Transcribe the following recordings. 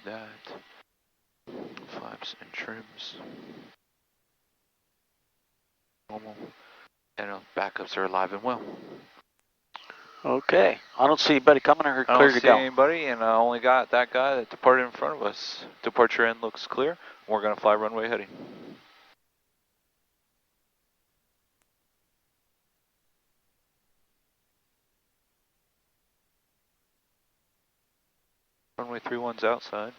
that. Flaps and trims. Normal. And backups are alive and well. Okay. I don't see anybody coming or clear to go. I don't see anybody, and I only got that guy that departed in front of us. Departure end looks clear. We're going to fly runway heading. Runway 31's outside.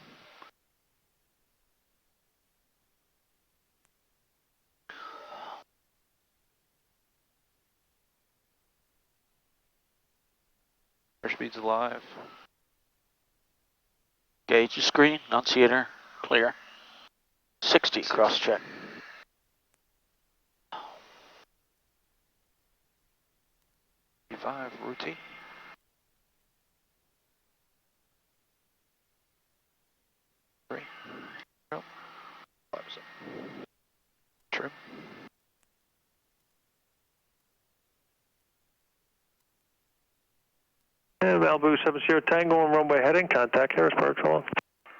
Airspeed's alive. Gauge your screen, annunciator, clear. 60, cross check. Five routine. Three. Go. Flaps up. Trim. Malibu 70 Tango on runway heading, contact Harrisburg, so on.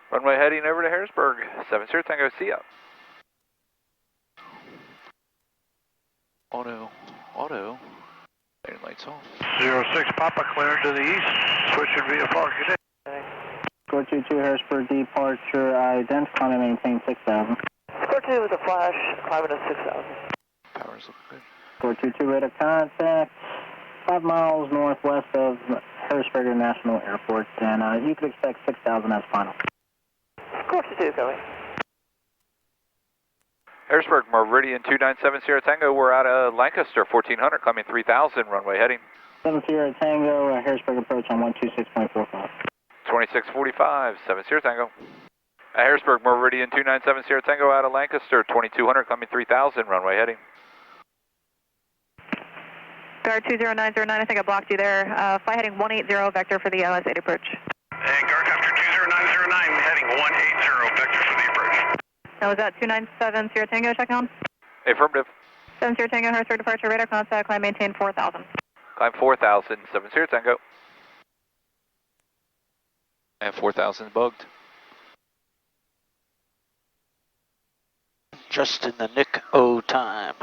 Runway heading over to Harrisburg. 70 Tango, see ya. Auto. Heading lights off. 06 Papa cleared to the east, switching via Park. Good day. Score 22 Harrisburg departure, identify and maintain 6000. Score 2 with a flash, climbing to 6000. Power's looking good. Score 22 radar contact, 5 miles northwest of Harrisburg International Airport, and you could expect 6000 as final. Score 2 going. Harrisburg, Meridian 297 Sierra Tango, we're out of Lancaster, 1400, climbing 3000, runway heading. 7 Sierra Tango, Harrisburg approach on 126.45. 2645, 7 Sierra Tango. Harrisburg, Meridian 297 Sierra Tango, out of Lancaster, 2200, climbing 3000, runway heading. Guard 20909, I think I blocked you there. Fly heading 180, vector for the LS8 approach. And guard after 20909, heading 180, vector for the approach. Now was that 297 Sierra Tango, check on? Affirmative. 7 Sierra Tango, Harrisburg departure, radar contact, climb maintain 4000. Climb 4000, 7 Sierra Tango. And 4000 bugged. Just in the nick o' time.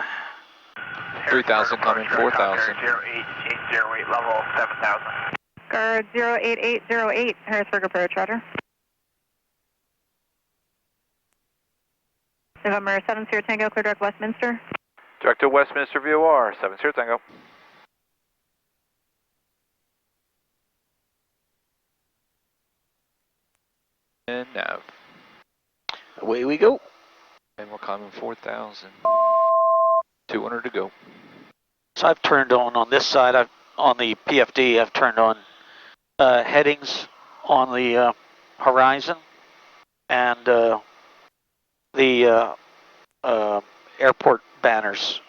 3000 climbing 4000. 0808 level 7000. Guard 08808, Harrisburg approach, roger. November 7 Sierra Tango, clear direct Westminster. Direct to Westminster VOR, 7 Sierra Tango. And nav. Away we go. And we're climbing 4000. 200 to go. So I've turned on this side, on the PFD, I've turned on headings on the horizon and the airport banners